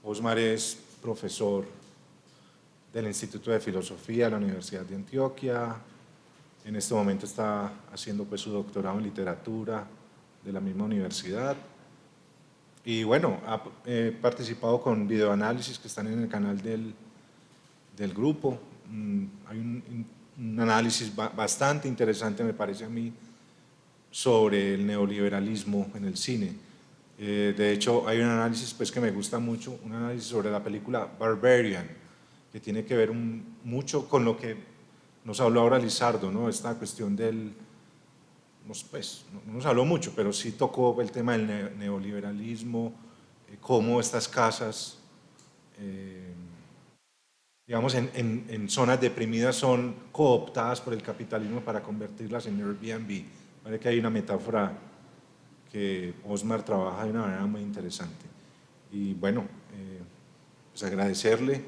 Osmar es profesor del Instituto de Filosofía de la Universidad de Antioquia. En este momento está haciendo pues, su doctorado en literatura de la misma universidad. Y bueno, ha participado con videoanálisis que están en el canal del grupo. Hay un análisis bastante interesante, me parece a mí, sobre el neoliberalismo en el cine. De hecho, hay un análisis pues, que me gusta mucho, un análisis sobre la película Barbarian, que tiene que ver mucho con lo que nos habló ahora Lizardo, ¿no? Esta cuestión del, pues, no nos habló mucho, pero sí tocó el tema del neoliberalismo, cómo estas casas, digamos, en zonas deprimidas son cooptadas por el capitalismo para convertirlas en Airbnb. Parece que hay una metáfora que Osmar trabaja de una manera muy interesante. Y bueno, pues agradecerle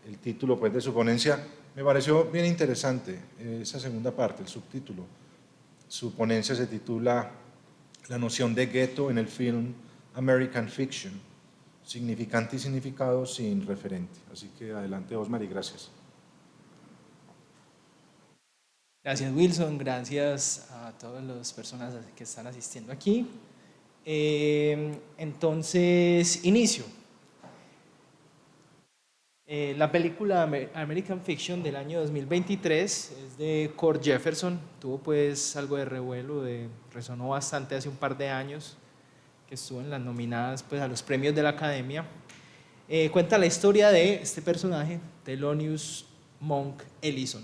el título pues, de su ponencia. Me pareció bien interesante esa segunda parte, el subtítulo. Su ponencia se titula La noción de gueto en el film American Fiction, significante y significado sin referente. Así que adelante, Osmar, y gracias. Gracias, Wilson. Gracias a todas las personas que están asistiendo aquí. Entonces, inicio. La película American Fiction del año 2023 es de Cord Jefferson. Tuvo pues algo de revuelo, resonó bastante hace un par de años, que estuvo en las nominadas pues, a los premios de la Academia. Cuenta la historia de este personaje, Thelonious Monk Ellison.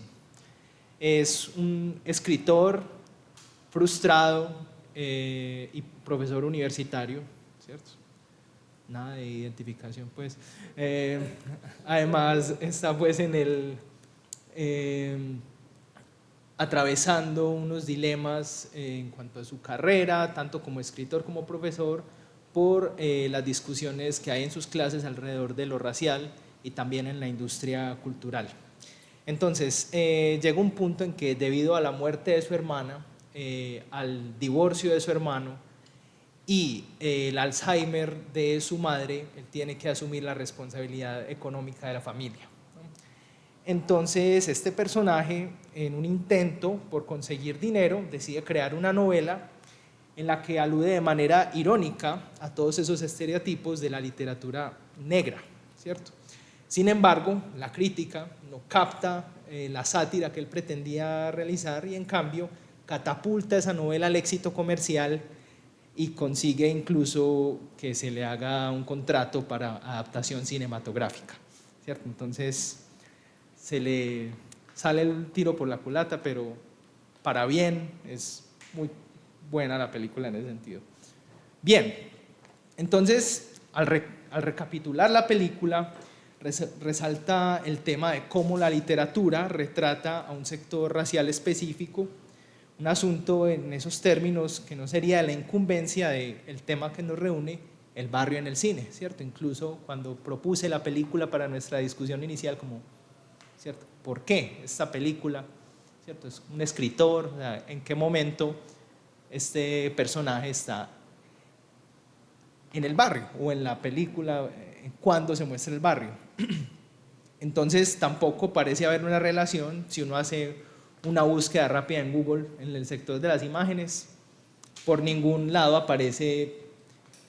Es un escritor frustrado y profesor universitario, ¿cierto? Nada de identificación, pues. Además, está pues atravesando unos dilemas en cuanto a su carrera, tanto como escritor como profesor, por las discusiones que hay en sus clases alrededor de lo racial y también en la industria cultural. Entonces, llega un punto en que debido a la muerte de su hermana, al divorcio de su hermano y el Alzheimer de su madre, él tiene que asumir la responsabilidad económica de la familia. Entonces, este personaje, en un intento por conseguir dinero, decide crear una novela en la que alude de manera irónica a todos esos estereotipos de la literatura negra, ¿cierto? Sin embargo, la crítica no capta la sátira que él pretendía realizar y en cambio catapulta esa novela al éxito comercial y consigue incluso que se le haga un contrato para adaptación cinematográfica, ¿cierto? Entonces se le sale el tiro por la culata, pero para bien, es muy buena la película en ese sentido. Bien, entonces al recapitular la película, resalta el tema de cómo la literatura retrata a un sector racial específico, un asunto en esos términos que no sería de la incumbencia del tema que nos reúne, el barrio en el cine, ¿cierto? Incluso cuando propuse la película para nuestra discusión inicial, como, ¿cierto? ¿Por qué esta película? ¿Cierto? Es un escritor, o sea, ¿en qué momento este personaje está en el barrio o en la película, cuando se muestra el barrio? Entonces tampoco parece haber una relación si uno hace una búsqueda rápida en Google en el sector de las imágenes. Por ningún lado aparece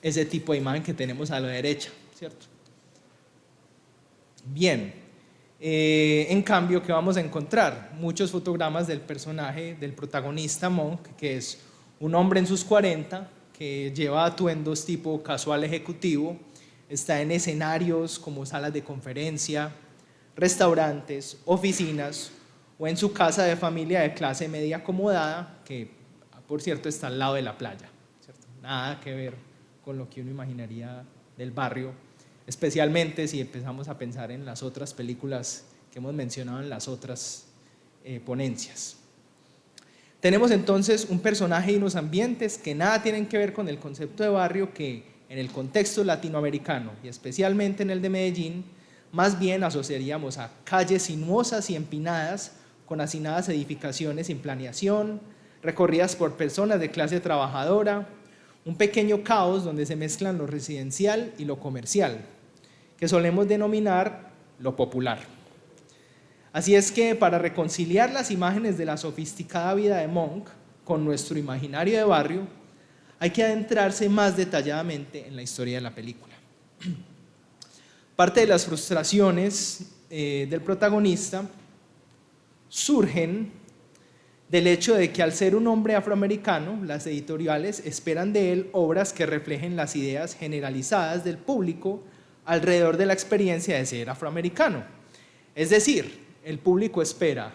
ese tipo de imagen que tenemos a la derecha, ¿cierto? Bien, en cambio, ¿qué vamos a encontrar? Muchos fotogramas del personaje, del protagonista Monk, que es un hombre en sus 40, que lleva atuendos tipo casual ejecutivo, está en escenarios como salas de conferencia, restaurantes, oficinas o en su casa de familia de clase media acomodada, que por cierto está al lado de la playa, ¿cierto? Nada que ver con lo que uno imaginaría del barrio, especialmente si empezamos a pensar en las otras películas que hemos mencionado en las otras ponencias. Tenemos entonces un personaje y unos ambientes que nada tienen que ver con el concepto de barrio, que en el contexto latinoamericano y especialmente en el de Medellín, más bien asociaríamos a calles sinuosas y empinadas con hacinadas edificaciones sin planeación, recorridas por personas de clase trabajadora, un pequeño caos donde se mezclan lo residencial y lo comercial, que solemos denominar lo popular. Así es que para reconciliar las imágenes de la sofisticada vida de Monk con nuestro imaginario de barrio, hay que adentrarse más detalladamente en la historia de la película. Parte de las frustraciones del protagonista surgen del hecho de que al ser un hombre afroamericano, las editoriales esperan de él obras que reflejen las ideas generalizadas del público alrededor de la experiencia de ser afroamericano. Es decir, el público espera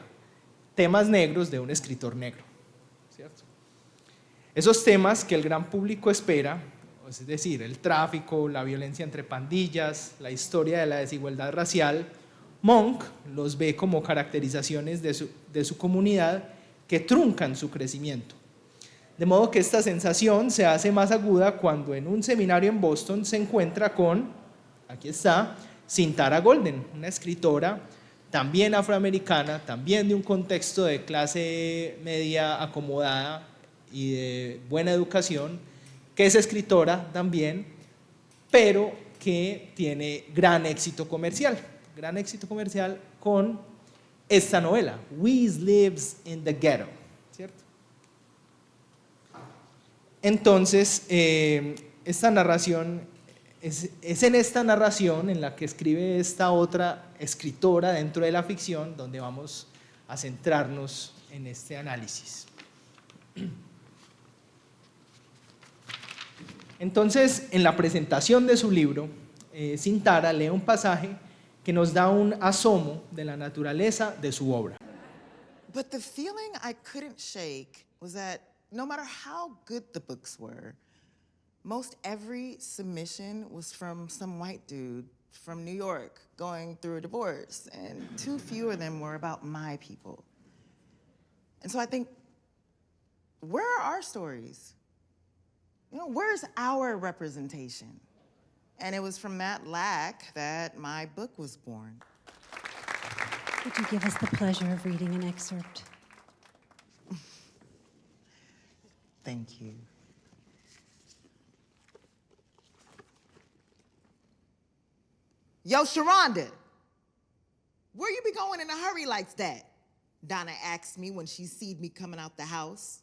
temas negros de un escritor negro, ¿cierto? Esos temas que el gran público espera, es decir, el tráfico, la violencia entre pandillas, la historia de la desigualdad racial, Monk los ve como caracterizaciones de su comunidad que truncan su crecimiento. De modo que esta sensación se hace más aguda cuando en un seminario en Boston se encuentra con, aquí está, Cintara Golden, una escritora también afroamericana, también de un contexto de clase media acomodada y de buena educación, que es escritora también, pero que tiene gran éxito comercial con esta novela, Weez Lives in the Ghetto, ¿cierto? Entonces, esta narración, es en esta narración en la que escribe esta otra escritora dentro de la ficción donde vamos a centrarnos en este análisis. Entonces, en la presentación de su libro, Cintara lee un pasaje que nos da un asomo de la naturaleza de su obra. But the feeling I couldn't shake was that no matter how good the books were, most every submission was from some white dude from New York going through a divorce, and too few of them were about my people. And so I think, where are our stories? You know, where's our representation? And it was from that lack that my book was born. Would you give us the pleasure of reading an excerpt? Thank you. Yo, Sharonda, where you be going in a hurry like that? Donna asked me when she seed me coming out the house.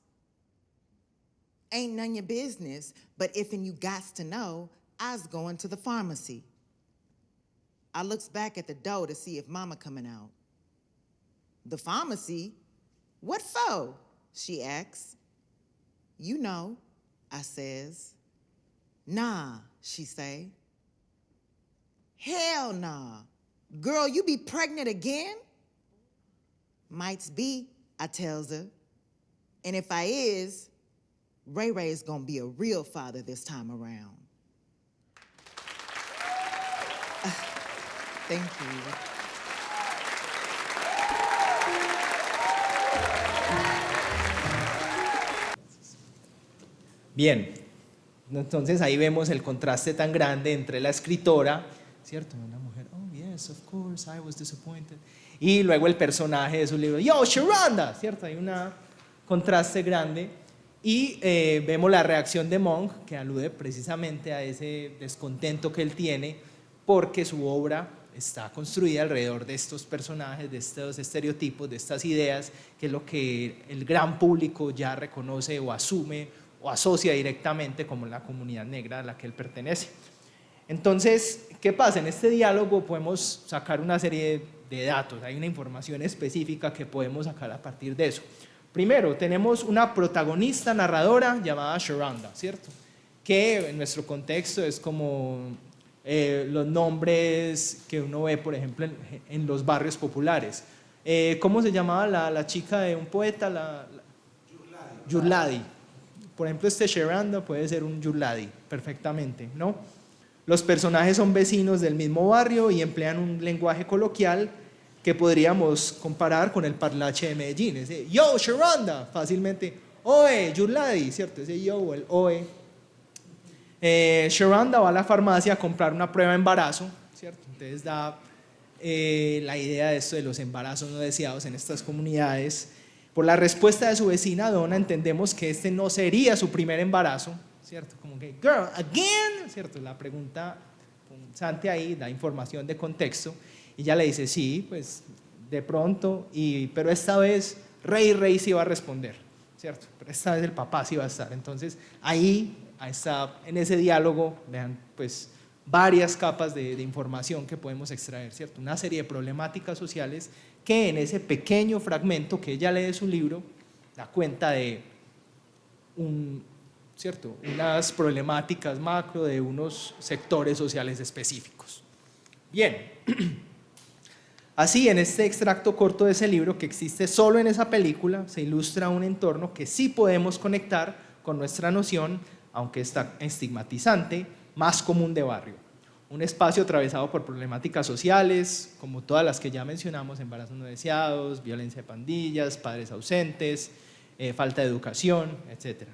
Ain't none your business, but if'n you gots to know, I's going to the pharmacy. I looks back at the door to see if mama coming out. The pharmacy? What for? She asks. You know, I says. Nah, she say. Hell nah. Girl, you be pregnant again? Mights be, I tells her. And if I is, Ray Ray's gonna be a real father this time around. Thank you. Bien, entonces ahí vemos el contraste tan grande entre la escritora, ¿cierto? Una mujer, oh yes, of course, I was disappointed. Y luego el personaje de su libro, yo, Sharonda, ¿cierto? Hay un contraste grande. Y vemos la reacción de Monk, que alude precisamente a ese descontento que él tiene, porque su obra está construida alrededor de estos personajes, de estos estereotipos, de estas ideas, que es lo que el gran público ya reconoce o asume o asocia directamente como la comunidad negra a la que él pertenece. Entonces, ¿qué pasa? En este diálogo podemos sacar una serie de datos, hay una información específica que podemos sacar a partir de eso. Primero, tenemos una protagonista narradora llamada Sharonda, ¿cierto? Que en nuestro contexto es como los nombres que uno ve, por ejemplo, en los barrios populares. ¿Cómo se llamaba la chica de un poeta? Yurladi. Por ejemplo, este Sharonda puede ser un Yurladi, perfectamente, ¿no? Los personajes son vecinos del mismo barrio y emplean un lenguaje coloquial que podríamos comparar con el parlache de Medellín. Ese yo, Sharonda, fácilmente, oe, Yurladi, ¿cierto? Ese yo o el oe. Sharonda va a la farmacia a comprar una prueba de embarazo, ¿cierto? Entonces da la idea de esto de los embarazos no deseados en estas comunidades. Por la respuesta de su vecina Donna entendemos que este no sería su primer embarazo, ¿cierto? Como que, girl, again, ¿cierto? La pregunta punzante ahí, da información de contexto, y ella le dice, sí, pues de pronto, pero esta vez Rey sí va a responder, ¿cierto? Pero esta vez el papá sí va a estar. Entonces ahí está, en ese diálogo, vean, pues varias capas de información que podemos extraer, ¿cierto? Una serie de problemáticas sociales que en ese pequeño fragmento que ella lee de su libro da cuenta de ¿cierto? Unas problemáticas macro de unos sectores sociales específicos. Bien, así en este extracto corto de ese libro que existe solo en esa película se ilustra un entorno que sí podemos conectar con nuestra noción, aunque está estigmatizante, más común de barrio. Un espacio atravesado por problemáticas sociales, como todas las que ya mencionamos, embarazos no deseados, violencia de pandillas, padres ausentes, falta de educación, etc.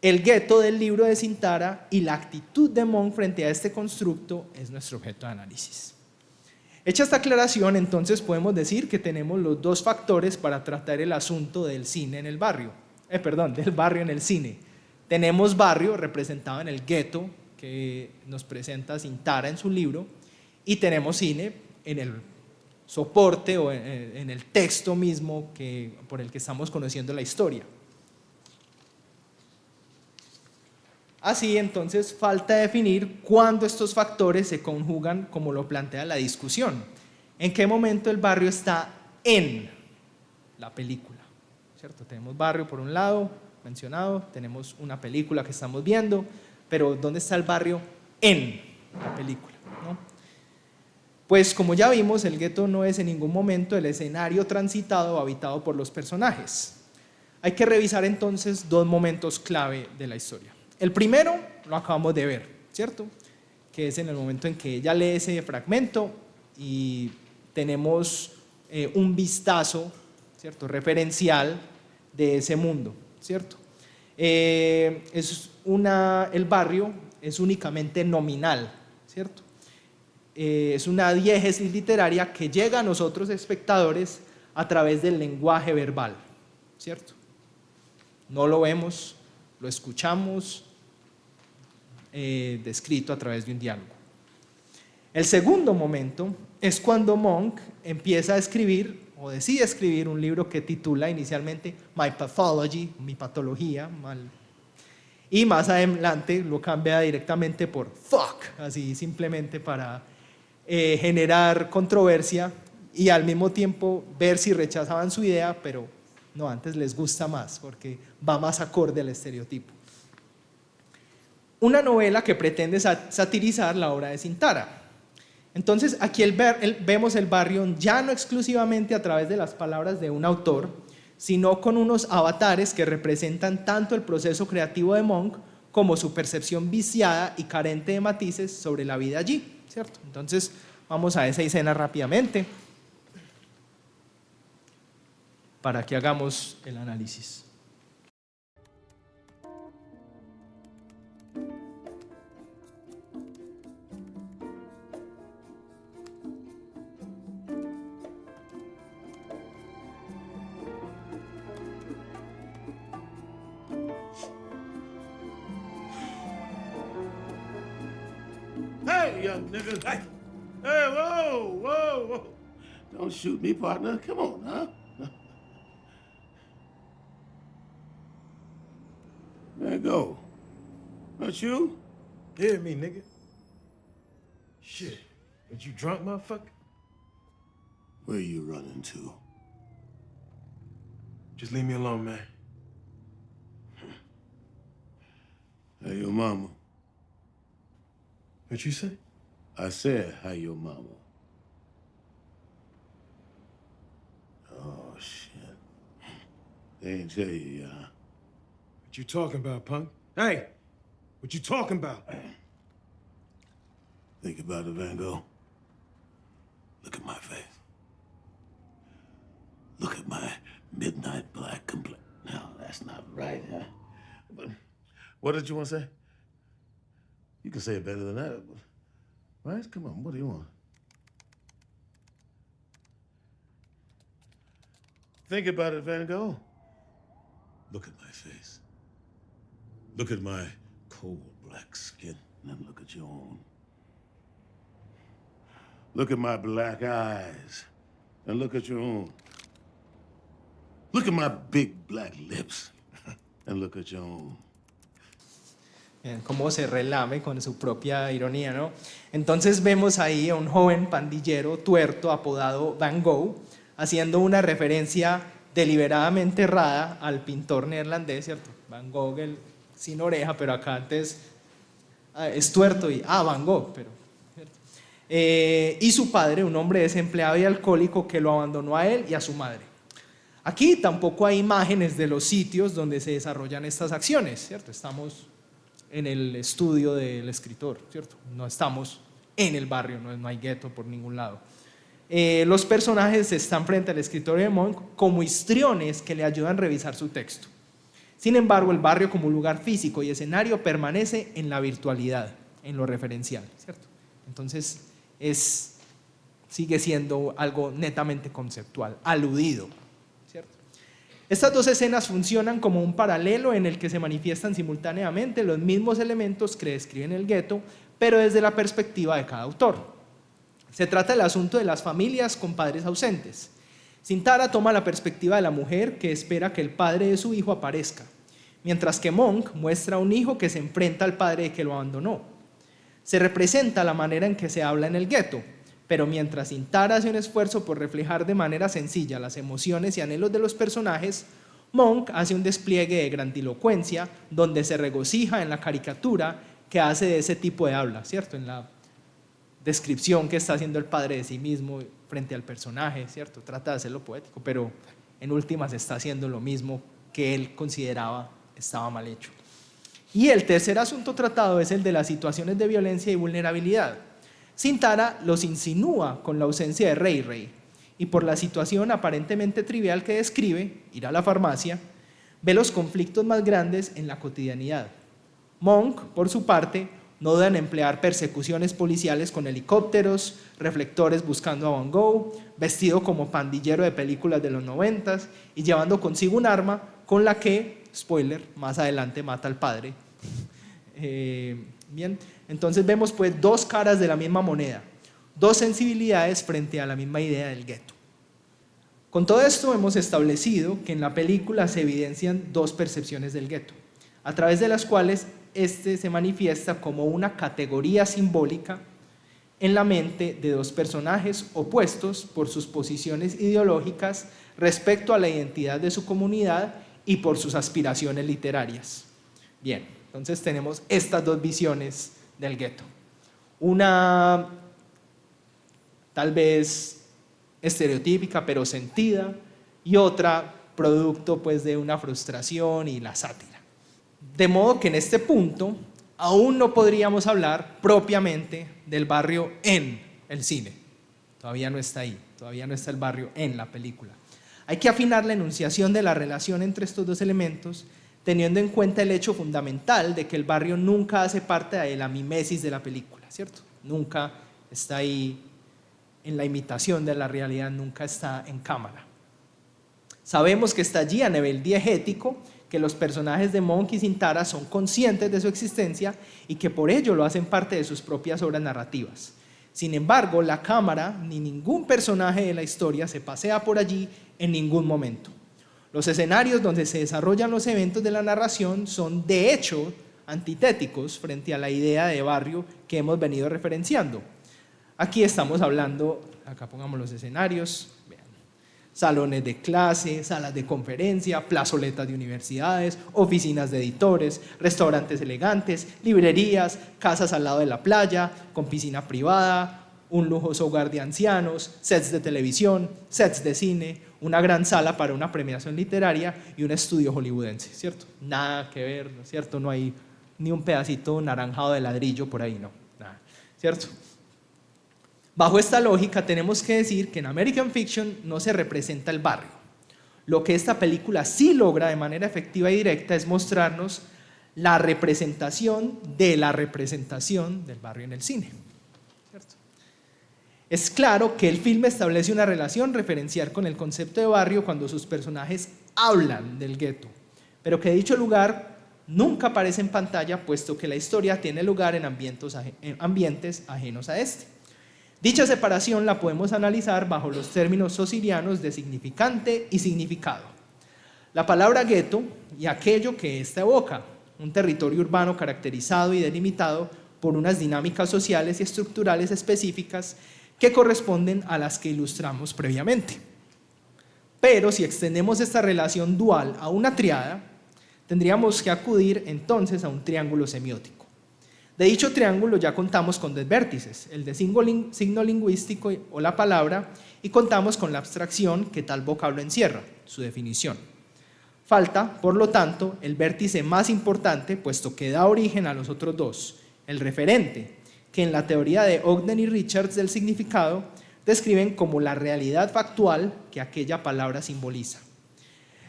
El gueto del libro de Sintara y la actitud de Monk frente a este constructo es nuestro objeto de análisis. Hecha esta aclaración, entonces podemos decir que tenemos los dos factores para tratar el asunto del cine en el barrio, del barrio en el cine. Tenemos barrio representado en el gueto que nos presenta Sintara en su libro, y tenemos cine en el soporte o en el texto mismo por el que estamos conociendo la historia. Así, entonces, falta definir cuándo estos factores se conjugan como lo plantea la discusión. ¿En qué momento el barrio está en la película? ¿Cierto? Tenemos barrio por un lado, mencionado, tenemos una película que estamos viendo, pero ¿dónde está el barrio en la película? ¿No? Pues como ya vimos, el gueto no es en ningún momento el escenario transitado o habitado por los personajes. Hay que revisar entonces dos momentos clave de la historia. El primero lo acabamos de ver, ¿cierto? Que es en el momento en que ella lee ese fragmento y tenemos un vistazo, ¿cierto? Referencial de ese mundo, ¿cierto? El barrio es únicamente nominal, ¿cierto? Es una diégesis literaria que llega a nosotros espectadores a través del lenguaje verbal, ¿cierto? No lo vemos, lo escuchamos descrito a través de un diálogo. El segundo momento es cuando Monk empieza a escribir o decide escribir un libro que titula inicialmente My Pathology, mi patología, y más adelante lo cambia directamente por fuck, así simplemente para generar controversia y al mismo tiempo ver si rechazaban su idea, pero no, antes les gusta más porque va más acorde al estereotipo. Una novela que pretende satirizar la obra de Sintara. Entonces aquí vemos el barrio ya no exclusivamente a través de las palabras de un autor, sino con unos avatares que representan tanto el proceso creativo de Monk como su percepción viciada y carente de matices sobre la vida allí, ¿cierto? Entonces vamos a esa escena rápidamente para que hagamos el análisis. Hey, young nigga. Hey, whoa. Don't shoot me, partner. Come on, huh? There you go. Not you? Yeah, me, nigga. Shit. But you drunk, motherfucker? Where you running to? Just leave me alone, man. Hey, your mama. What you say? I said, hi, your mama. Oh, shit. They ain't tell you, yeah. What you talking about, punk? Hey, what you talking about? Think about it, Van Gogh. Look at my face. Look at my midnight black complexion. No, that's not right, huh? But what did you want to say? You can say it better than that. Right? Come on, what do you want? Think about it, Van Gogh. Look at my face. Look at my cold black skin. And then look at your own. Look at my black eyes, and look at your own. Look at my big black lips, and look at your own. Bien, cómo se relame con su propia ironía, ¿no? Entonces vemos ahí a un joven pandillero tuerto apodado Van Gogh haciendo una referencia deliberadamente errada al pintor neerlandés, ¿cierto? Van Gogh, el sin oreja, pero acá antes es tuerto y Van Gogh, pero ¿cierto? Y su padre, un hombre desempleado y alcohólico que lo abandonó a él y a su madre. Aquí tampoco hay imágenes de los sitios donde se desarrollan estas acciones, ¿cierto? Estamos en el estudio del escritor, ¿cierto? No estamos en el barrio, no hay gueto por ningún lado. Los personajes están frente al escritorio de Monk como histriones que le ayudan a revisar su texto. Sin embargo, el barrio como lugar físico y escenario permanece en la virtualidad, en lo referencial, ¿cierto? Entonces, sigue siendo algo netamente conceptual, aludido, ¿cierto? Estas dos escenas funcionan como un paralelo en el que se manifiestan simultáneamente los mismos elementos que describen el gueto, pero desde la perspectiva de cada autor. Se trata del asunto de las familias con padres ausentes. Sintara toma la perspectiva de la mujer que espera que el padre de su hijo aparezca, mientras que Monk muestra a un hijo que se enfrenta al padre que lo abandonó. Se representa la manera en que se habla en el gueto, pero mientras Sintara hace un esfuerzo por reflejar de manera sencilla las emociones y anhelos de los personajes, Monk hace un despliegue de grandilocuencia donde se regocija en la caricatura que hace de ese tipo de habla, ¿cierto? En la descripción que está haciendo el padre de sí mismo frente al personaje, ¿cierto? Trata de hacerlo poético, pero en últimas está haciendo lo mismo que él consideraba estaba mal hecho. Y el tercer asunto tratado es el de las situaciones de violencia y vulnerabilidad. Sintara los insinúa con la ausencia de Ray Ray y por la situación aparentemente trivial que describe, ir a la farmacia, ve los conflictos más grandes en la cotidianidad. Monk, por su parte, no duda en emplear persecuciones policiales con helicópteros, reflectores buscando a Van Gogh, vestido como pandillero de películas de los 90 y llevando consigo un arma con la que, spoiler, más adelante mata al padre. Bien, entonces vemos pues dos caras de la misma moneda, dos sensibilidades frente a la misma idea del gueto. Con todo esto hemos establecido que en la película se evidencian dos percepciones del gueto, a través de las cuales este se manifiesta como una categoría simbólica en la mente de dos personajes opuestos por sus posiciones ideológicas respecto a la identidad de su comunidad y por sus aspiraciones literarias. Bien, entonces tenemos estas dos visiones del gueto. Una tal vez estereotípica pero sentida y otra producto pues de una frustración y la sátira. De modo que en este punto aún no podríamos hablar propiamente del barrio en el cine. Todavía no está ahí, todavía no está el barrio en la película. Hay que afinar la enunciación de la relación entre estos dos elementos, teniendo en cuenta el hecho fundamental de que el barrio nunca hace parte de la mimesis de la película, ¿cierto? Nunca está ahí en la imitación de la realidad, nunca está en cámara. Sabemos que está allí a nivel diegético, que los personajes de Monk y Sintara son conscientes de su existencia y que por ello lo hacen parte de sus propias obras narrativas. Sin embargo, la cámara ni ningún personaje de la historia se pasea por allí en ningún momento. Los escenarios donde se desarrollan los eventos de la narración son de hecho antitéticos frente a la idea de barrio que hemos venido referenciando. Aquí estamos hablando, acá pongamos los escenarios, vean, salones de clase, salas de conferencia, plazoletas de universidades, oficinas de editores, restaurantes elegantes, librerías, casas al lado de la playa, con piscina privada, un lujoso hogar de ancianos, sets de televisión, sets de cine, una gran sala para una premiación literaria y un estudio hollywoodense, ¿cierto? Nada que ver, ¿no es cierto? No hay ni un pedacito naranjado de ladrillo por ahí, no, nada, ¿cierto? Bajo esta lógica tenemos que decir que en American Fiction no se representa el barrio. Lo que esta película sí logra de manera efectiva y directa es mostrarnos la representación del barrio en el cine, ¿cierto? Es claro que el filme establece una relación referencial con el concepto de barrio cuando sus personajes hablan del gueto, pero que dicho lugar nunca aparece en pantalla puesto que la historia tiene lugar en ambientes ajenos a este. Dicha separación la podemos analizar bajo los términos socirianos de significante y significado. La palabra gueto y aquello que ésta evoca, un territorio urbano caracterizado y delimitado por unas dinámicas sociales y estructurales específicas que corresponden a las que ilustramos previamente. Pero si extendemos esta relación dual a una tríada, tendríamos que acudir entonces a un triángulo semiótico. De dicho triángulo ya contamos con 2 vértices, el de signo lingüístico o la palabra, y contamos con la abstracción que tal vocablo encierra, su definición. Falta, por lo tanto, el vértice más importante, puesto que da origen a los otros 2, el referente, que en la teoría de Ogden y Richards del significado describen como la realidad factual que aquella palabra simboliza.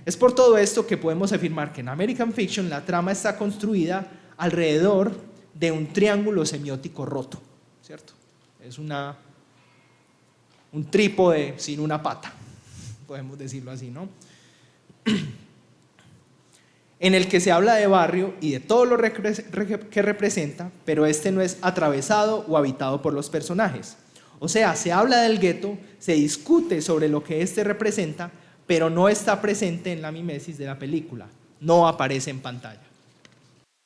Es por todo esto que podemos afirmar que en American Fiction la trama está construida alrededor de un triángulo semiótico roto, ¿cierto? Es un trípode sin una pata, podemos decirlo así, ¿no? En el que se habla de barrio y de todo lo que representa, pero este no es atravesado o habitado por los personajes. O sea, se habla del gueto, se discute sobre lo que este representa, pero no está presente en la mimesis de la película, no aparece en pantalla.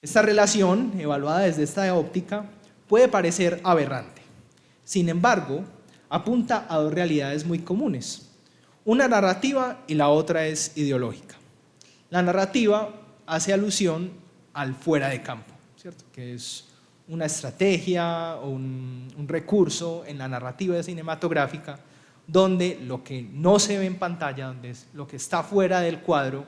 Esta relación, evaluada desde esta óptica, puede parecer aberrante. Sin embargo, apunta a 2 realidades muy comunes, una narrativa y la otra es ideológica. La narrativa hace alusión al fuera de campo, ¿cierto? Que es una estrategia o un recurso en la narrativa cinematográfica donde lo que no se ve en pantalla, donde lo que está fuera del cuadro,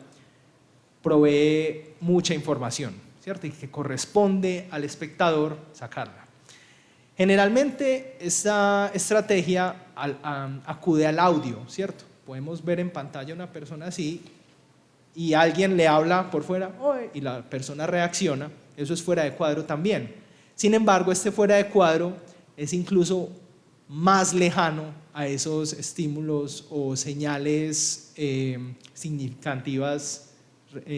provee mucha información, ¿cierto? Y que corresponde al espectador sacarla. Generalmente esta estrategia acude al audio, ¿cierto? Podemos ver en pantalla a una persona así y alguien le habla por fuera y la persona reacciona, eso es fuera de cuadro también. Sin embargo, este fuera de cuadro es incluso más lejano a esos estímulos o señales significativas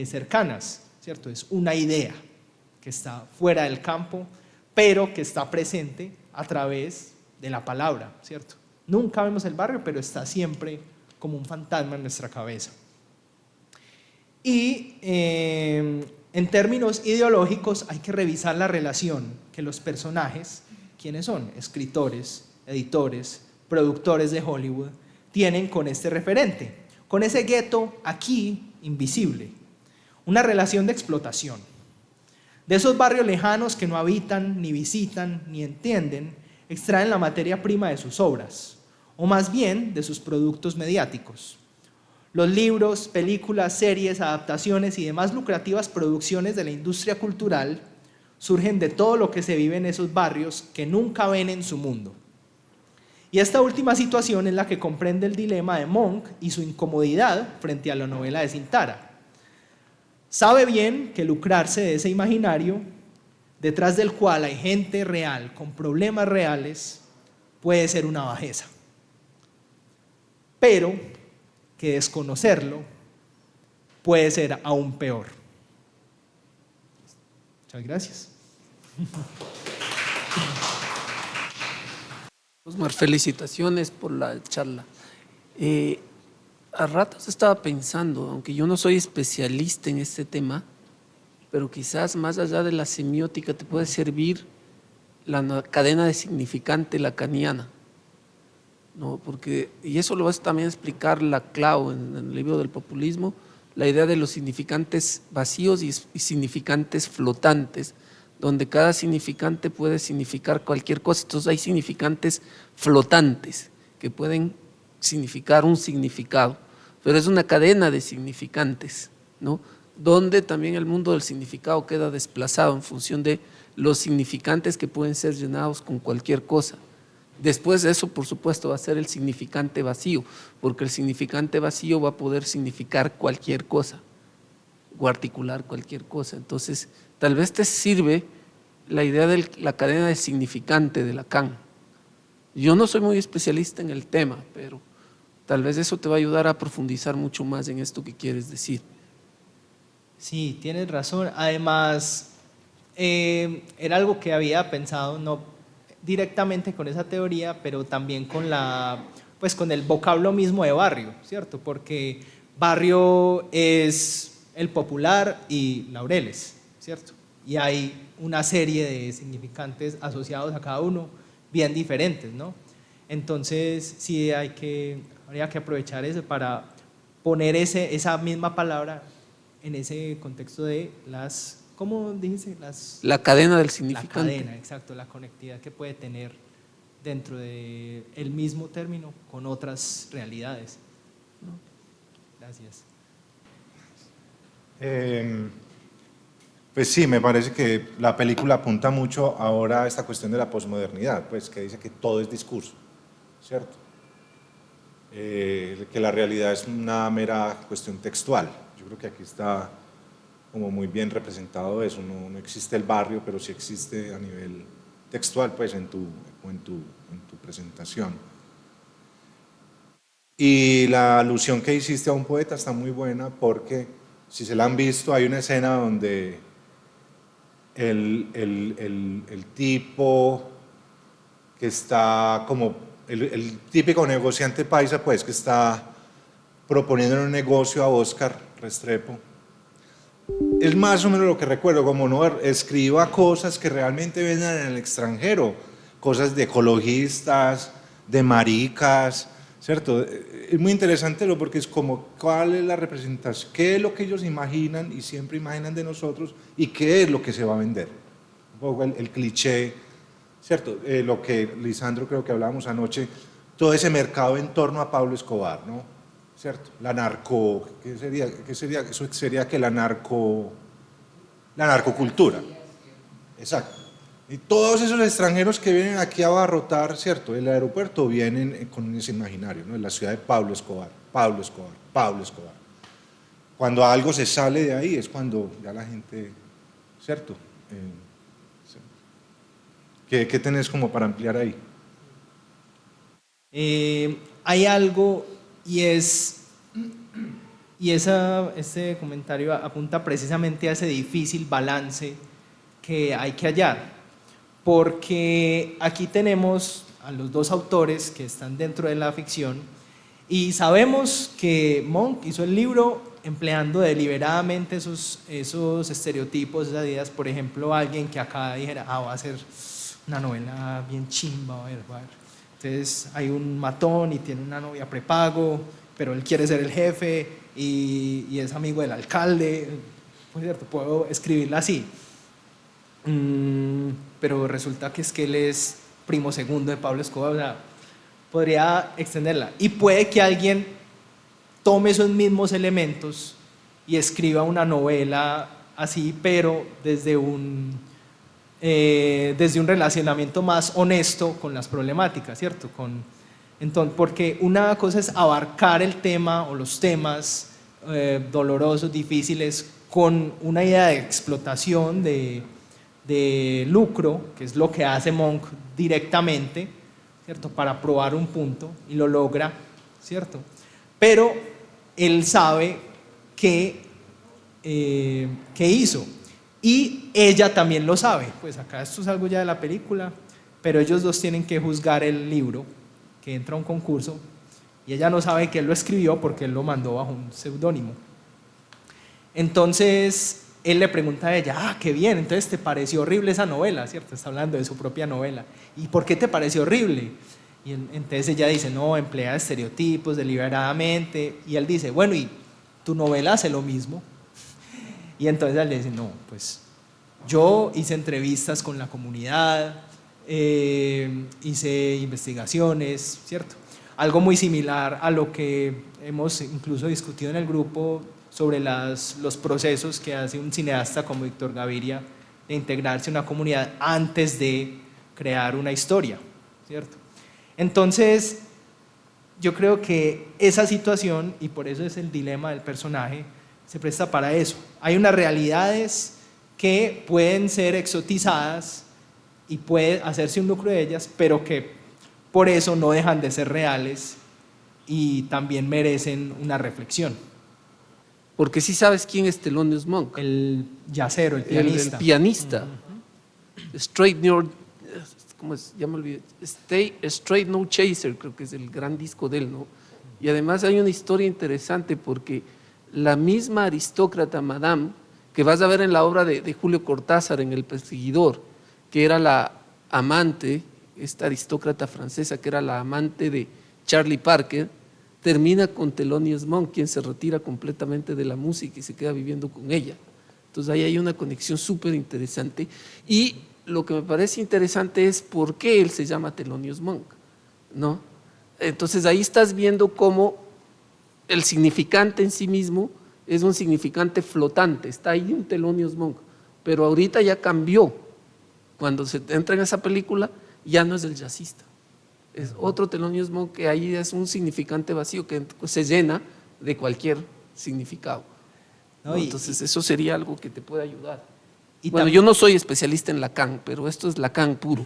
cercanas, ¿cierto? Es una idea que está fuera del campo, pero que está presente a través de la palabra, ¿cierto? Nunca vemos el barrio, pero está siempre como un fantasma en nuestra cabeza. Y en términos ideológicos hay que revisar la relación que los personajes, ¿quiénes son? Escritores, editores, productores de Hollywood, tienen con este referente, con ese gueto aquí invisible, una relación de explotación. De esos barrios lejanos que no habitan, ni visitan, ni entienden, extraen la materia prima de sus obras, o más bien de sus productos mediáticos. Los libros, películas, series, adaptaciones y demás lucrativas producciones de la industria cultural surgen de todo lo que se vive en esos barrios que nunca ven en su mundo. Y esta última situación es la que comprende el dilema de Monk y su incomodidad frente a la novela de Cintara. Sabe bien que lucrarse de ese imaginario, detrás del cual hay gente real con problemas reales, puede ser una bajeza. Pero que desconocerlo puede ser aún peor. Muchas gracias. Osmar, felicitaciones por la charla. A ratos estaba pensando, aunque yo no soy especialista en este tema, pero quizás más allá de la semiótica te puede servir la cadena de significante lacaniana, ¿no? Porque, y eso lo vas también a explicar Laclau en el libro del populismo, la idea de los significantes vacíos y significantes flotantes, donde cada significante puede significar cualquier cosa. Entonces hay significantes flotantes que pueden significar un significado, pero es una cadena de significantes, ¿no? Donde también el mundo del significado queda desplazado en función de los significantes que pueden ser llenados con cualquier cosa. Después de eso, por supuesto, va a ser el significante vacío, porque el significante vacío va a poder significar cualquier cosa o articular cualquier cosa. Entonces, tal vez te sirve la idea de la cadena de significante de Lacan. Yo no soy muy especialista en el tema, pero tal vez eso te va a ayudar a profundizar mucho más en esto que quieres decir. Sí, tienes razón. Además, era algo que había pensado, no, directamente con esa teoría, pero también con pues con el vocablo mismo de barrio, ¿cierto? Porque barrio es el Popular y Laureles, ¿cierto? Y hay una serie de significantes asociados a cada uno bien diferentes, ¿no? Entonces sí habría que aprovechar eso para poner esa misma palabra en ese contexto de ¿cómo dijiste? La cadena del La significante. cadena, exacto, la conectividad que puede tener dentro del mismo término con otras realidades, ¿no? Gracias. Pues sí, me parece que la película apunta mucho ahora a esta cuestión de la posmodernidad, pues que dice que todo es discurso, ¿cierto? Que la realidad es una mera cuestión textual. Yo creo que aquí está como muy bien representado eso, no existe el barrio, pero sí existe a nivel textual, pues en tu presentación. Y la alusión que hiciste a un poeta está muy buena porque, si se la han visto, hay una escena donde el tipo que está como el típico negociante paisa, pues, que está proponiendo un negocio a Óscar Restrepo. Es más o menos lo que recuerdo, como no escriba cosas que realmente vendan en el extranjero, cosas de ecologistas, de maricas, ¿cierto? Es muy interesante porque es como cuál es la representación, qué es lo que ellos imaginan y siempre imaginan de nosotros y qué es lo que se va a vender. Un poco el cliché, ¿cierto? Lo que Lisandro creo que hablábamos anoche, todo ese mercado en torno a Pablo Escobar, ¿no? ¿Cierto? La narco, ¿qué sería? Eso sería que la narcocultura. Exacto. Y todos esos extranjeros que vienen aquí a abarrotar, ¿cierto? El aeropuerto vienen con ese imaginario, ¿no? En la ciudad de Pablo Escobar, Pablo Escobar, Pablo Escobar. Cuando algo se sale de ahí es cuando ya la gente, ¿cierto? ¿Qué tenés como para ampliar ahí? Hay algo este comentario apunta precisamente a ese difícil balance que hay que hallar, porque aquí tenemos a los dos autores que están dentro de la ficción y sabemos que Monk hizo el libro empleando deliberadamente esos estereotipos, esas ideas. Por ejemplo, alguien que acá dijera, va a ser una novela bien chimba, a ver. Entonces hay un matón y tiene una novia prepago, pero él quiere ser el jefe y es amigo del alcalde. Pues cierto, puedo escribirla así. Pero resulta que es que él es primo segundo de Pablo Escobar, o sea, podría extenderla. Y puede que alguien tome esos mismos elementos y escriba una novela así, pero desde un relacionamiento más honesto con las problemáticas, ¿cierto? Entonces, porque una cosa es abarcar el tema o los temas dolorosos, difíciles, con una idea de explotación, de lucro, que es lo que hace Monk directamente, ¿cierto? Para probar un punto, y lo logra, ¿cierto? Pero él sabe qué hizo. Y ella también lo sabe, pues acá esto es algo ya de la película, pero ellos dos tienen que juzgar el libro, que entra a un concurso, y ella no sabe que él lo escribió porque él lo mandó bajo un seudónimo. Entonces, él le pregunta a ella, qué bien, entonces te pareció horrible esa novela, ¿cierto? Está hablando de su propia novela. ¿Y por qué te pareció horrible? Y entonces ella dice, no, emplea estereotipos deliberadamente, y él dice, bueno, ¿y tu novela hace lo mismo? Y entonces él le dice, no, pues yo hice entrevistas con la comunidad, hice investigaciones, ¿cierto? Algo muy similar a lo que hemos incluso discutido en el grupo sobre los procesos que hace un cineasta como Víctor Gaviria de integrarse a una comunidad antes de crear una historia, ¿cierto? Entonces, yo creo que esa situación, y por eso es el dilema del personaje, se presta para eso. Hay unas realidades que pueden ser exotizadas y puede hacerse un lucro de ellas, pero que por eso no dejan de ser reales y también merecen una reflexión. Porque sí sabes quién es Thelonious Monk. El yacero, el pianista. El pianista. Straight New York, ¿cómo es? Ya me olvidé. Stay Straight No Chaser, creo que es el gran disco de él, ¿no? Y además hay una historia interesante porque la misma aristócrata Madame, que vas a ver en la obra de Julio Cortázar, en El Perseguidor, que era la amante, esta aristócrata francesa, que era la amante de Charlie Parker, termina con Thelonious Monk, quien se retira completamente de la música y se queda viviendo con ella. Entonces ahí hay una conexión súper interesante. Y lo que me parece interesante es por qué él se llama Thelonious Monk, ¿no? Entonces ahí estás viendo cómo el significante en sí mismo es un significante flotante, está ahí un Thelonious Monk, pero ahorita ya cambió. Cuando se entra en esa película ya no es el jazzista, es otro Thelonious Monk, que ahí es un significante vacío que se llena de cualquier significado. No, Entonces eso sería algo que te puede ayudar. Y Bueno, yo no soy especialista en Lacan, pero esto es Lacan puro.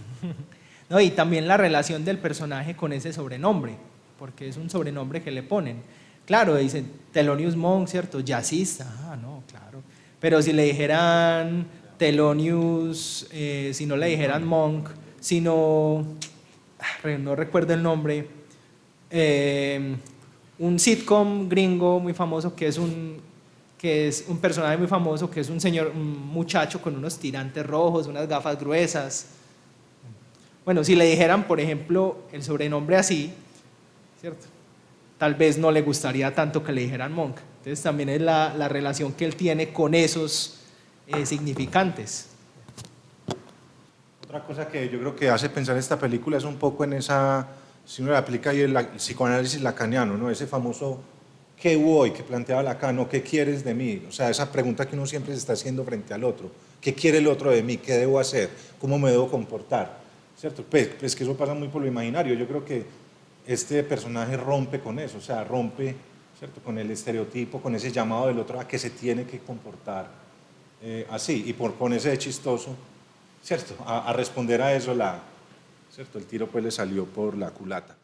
No, y también la relación del personaje con ese sobrenombre, porque es un sobrenombre que le ponen. Claro, dicen Thelonious Monk, ¿cierto? Jazzista, no, claro. Pero si le dijeran Thelonious, si no le dijeran Monk, sino, no recuerdo el nombre, un sitcom gringo muy famoso que es un personaje muy famoso, que es un muchacho con unos tirantes rojos, unas gafas gruesas. Bueno, si le dijeran, por ejemplo, el sobrenombre así, ¿cierto? Tal vez no le gustaría tanto que le dijeran Monk. Entonces también es la relación que él tiene con esos significantes. Otra cosa que yo creo que hace pensar esta película es un poco en esa, si uno le aplica ahí el psicoanálisis lacaniano, ¿no? Ese famoso ¿qué voy? Que planteaba Lacan, ¿no? ¿Qué quieres de mí? O sea, esa pregunta que uno siempre se está haciendo frente al otro. ¿Qué quiere el otro de mí? ¿Qué debo hacer? ¿Cómo me debo comportar? ¿Cierto? Pues que eso pasa muy por lo imaginario. Yo creo que este personaje rompe con eso, o sea, rompe, ¿cierto? Con el estereotipo, con ese llamado del otro a que se tiene que comportar así. Y por ponerse de chistoso, ¿cierto? A responder a eso, ¿cierto? El tiro pues le salió por la culata.